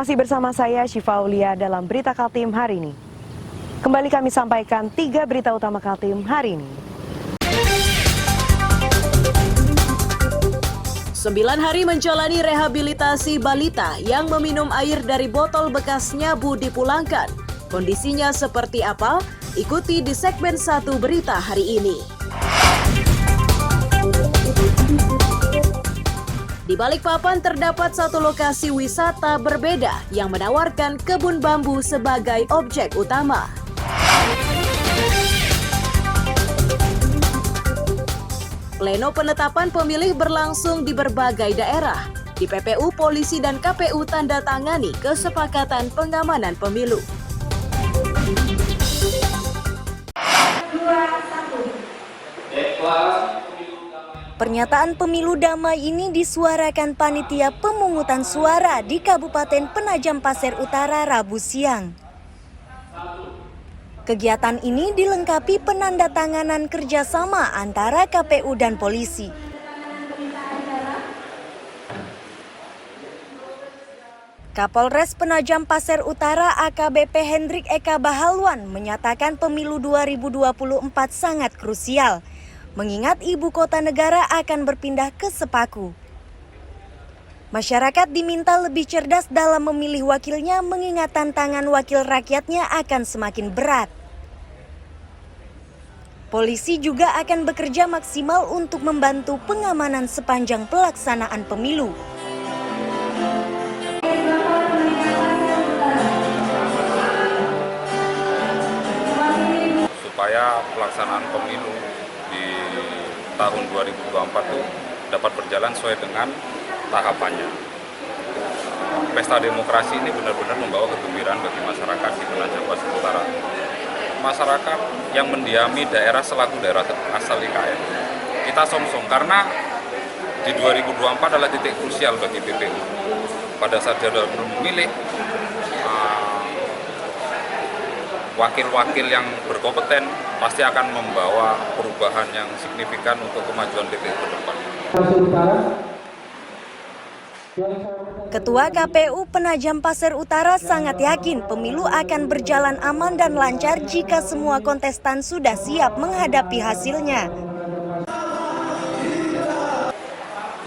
Masih bersama saya Syifa Aulia dalam Berita Kaltim hari ini. Kembali kami sampaikan 3 berita utama Kaltim hari ini. 9 hari menjalani rehabilitasi balita yang meminum air dari botol bekas nyabu dipulangkan. Kondisinya seperti apa? Ikuti di segmen 1 berita hari ini. Di Balikpapan terdapat satu lokasi wisata berbeda yang menawarkan kebun bambu sebagai objek utama. Pleno penetapan pemilih berlangsung di berbagai daerah. Di PPU, polisi dan KPU tanda tangani kesepakatan pengamanan pemilu. Pernyataan pemilu damai ini disuarakan panitia pemungutan suara di Kabupaten Penajam Pasir Utara Rabu siang. Kegiatan ini dilengkapi penandatanganan kerjasama antara KPU dan polisi. Kapolres Penajam Pasir Utara AKBP Hendrik Eka Bahalwan menyatakan pemilu 2024 sangat krusial, mengingat ibu kota negara akan berpindah ke Sepaku. Masyarakat diminta lebih cerdas dalam memilih wakilnya mengingat tantangan wakil rakyatnya akan semakin berat. Polisi juga akan bekerja maksimal untuk membantu pengamanan sepanjang pelaksanaan pemilu. Supaya pelaksanaan pemilu di tahun 2024 itu dapat berjalan sesuai dengan tahapannya. Pesta demokrasi ini benar-benar membawa kegembiraan bagi masyarakat di Penajam Pasir Utara. Masyarakat yang mendiami daerah selaku daerah asal IKN. Kita song-song karena di 2024 adalah titik krusial bagi PPU. Pada saat dia memilih wakil-wakil yang berkompeten pasti akan membawa perubahan yang signifikan untuk kemajuan PPU ke depan. Ketua KPU Penajam Pasir Utara sangat yakin pemilu akan berjalan aman dan lancar jika semua kontestan sudah siap menghadapi hasilnya.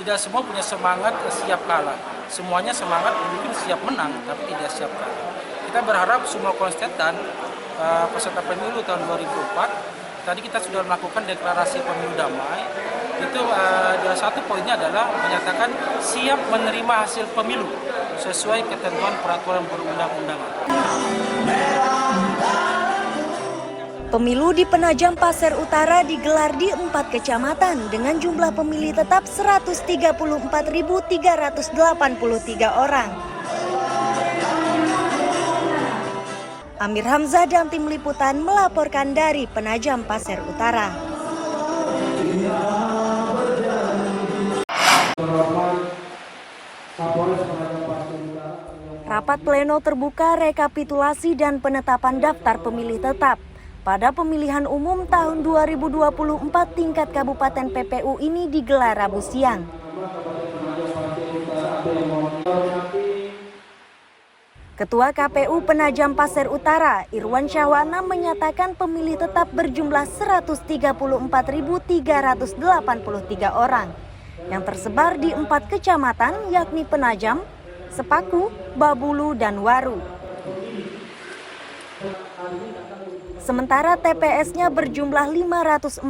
Tidak semua punya semangat siap kalah. Semuanya semangat mungkin siap menang, tapi tidak siap kalah. Kita berharap semua kontestan peserta pemilu tahun 2004, tadi kita sudah melakukan deklarasi pemilu damai. Itu satu poinnya adalah menyatakan siap menerima hasil pemilu sesuai ketentuan peraturan perundang-undangan. Pemilu di Penajam Pasir Utara digelar di 4 kecamatan dengan jumlah pemilih tetap 134.383 orang. Amir Hamzah dan tim liputan melaporkan dari Penajam Pasir Utara. Rapat pleno terbuka rekapitulasi dan penetapan daftar pemilih tetap pada pemilihan umum tahun 2024 tingkat Kabupaten PPU ini digelar Rabu siang. Ketua KPU Penajam Pasir Utara, Irwan Syahwana menyatakan pemilih tetap berjumlah 134.383 orang yang tersebar di 4 kecamatan yakni Penajam, Sepaku, Babulu, dan Waru. Sementara TPS-nya berjumlah 542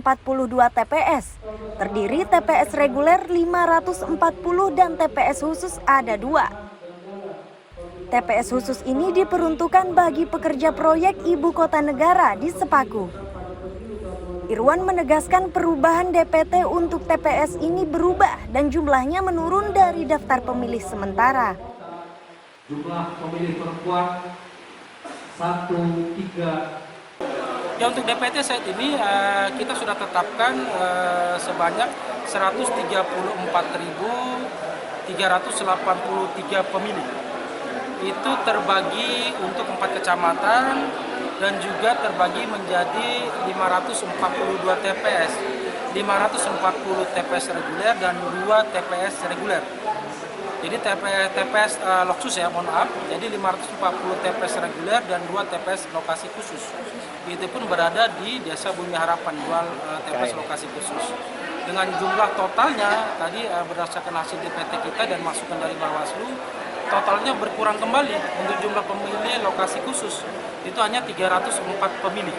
TPS, terdiri TPS reguler 540 dan TPS khusus ada 2. TPS khusus ini diperuntukkan bagi pekerja proyek ibu kota negara di Sepaku. Irwan menegaskan perubahan DPT untuk TPS ini berubah dan jumlahnya menurun dari daftar pemilih sementara. Jumlah pemilih perempuan 13. Ya, untuk DPT saat ini kita sudah tetapkan sebanyak 134.383 pemilih. Itu terbagi untuk 4 kecamatan dan juga terbagi menjadi 542 TPS, 540 TPS reguler dan 2 TPS reguler. Jadi TPS Loksus ya, mohon maaf. Jadi 540 TPS reguler dan 2 TPS lokasi khusus. Itu pun berada di Desa Bumi Harapan, 2 TPS lokasi khusus. Dengan jumlah totalnya tadi berdasarkan hasil DPT kita dan masukan dari Bawaslu, totalnya berkurang kembali untuk jumlah pemilih lokasi khusus. Itu hanya 304 pemilih.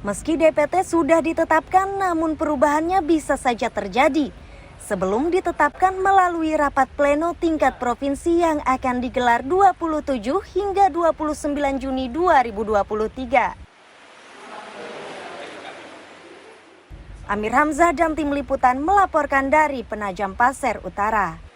Meski DPT sudah ditetapkan, namun perubahannya bisa saja terjadi sebelum ditetapkan melalui rapat pleno tingkat provinsi yang akan digelar 27 hingga 29 Juni 2023. Amir Hamzah dan tim liputan melaporkan dari Penajam Pasir Utara.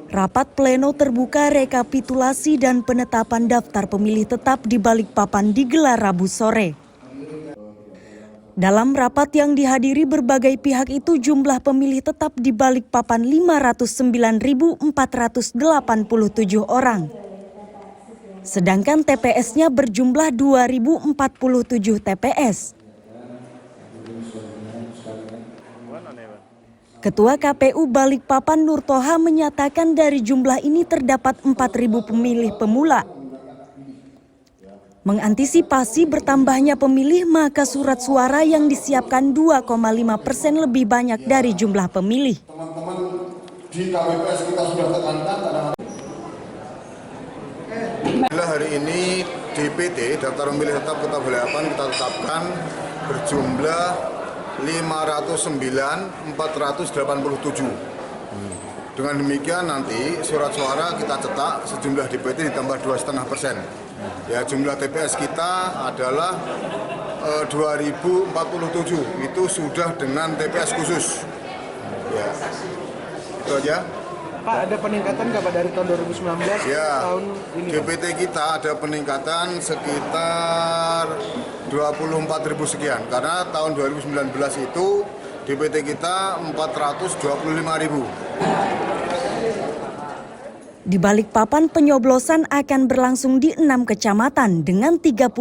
Rapat pleno terbuka rekapitulasi dan penetapan daftar pemilih tetap di Balikpapan digelar Rabu sore. Dalam rapat yang dihadiri berbagai pihak itu, jumlah pemilih tetap di Balikpapan 509.487 orang. Sedangkan TPS-nya berjumlah 2.047 TPS. Ketua KPU Balikpapan Nur Toha menyatakan dari jumlah ini terdapat 4.000 pemilih pemula. Mengantisipasi bertambahnya pemilih, maka surat suara yang disiapkan 2,5% lebih banyak dari jumlah pemilih. Teman-teman di KPPS kita sudah tekankan hari ini DPT, daftar pemilih tetap Kota Balikpapan, kita tetapkan berjumlah 509.487. Dengan demikian nanti surat suara kita cetak sejumlah DPT ditambah 2,5%. Ya, jumlah TPS kita adalah 2047. Itu sudah dengan TPS khusus. Ya, itu aja. Pak, ada peningkatan nggak Pak dari tahun 2019 ya, tahun ini? DPT kita ada peningkatan sekitar 24.000 sekian, karena tahun 2019 itu DPT kita 425.000. Di Balikpapan, penyoblosan akan berlangsung di 6 kecamatan dengan 34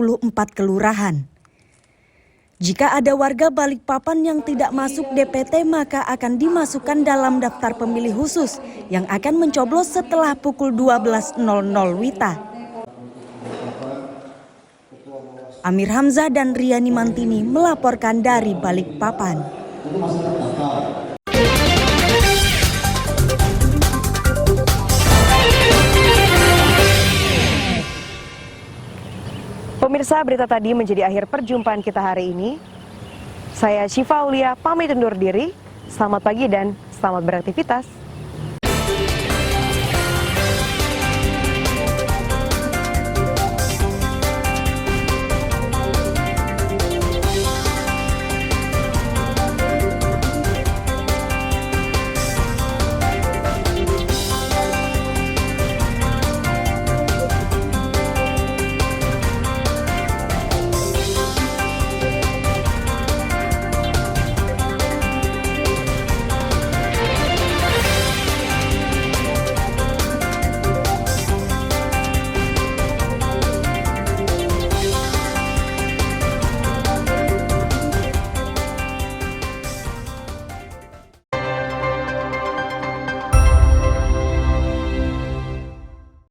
kelurahan. Jika ada warga Balikpapan yang tidak masuk DPT, maka akan dimasukkan dalam daftar pemilih khusus yang akan mencoblos setelah pukul 12.00 WITA. Amir Hamzah dan Riani Mantini melaporkan dari Balikpapan. Pemirsa, berita tadi menjadi akhir perjumpaan kita hari ini. Saya Syifa Aulia pamit undur diri. Selamat pagi dan selamat beraktivitas.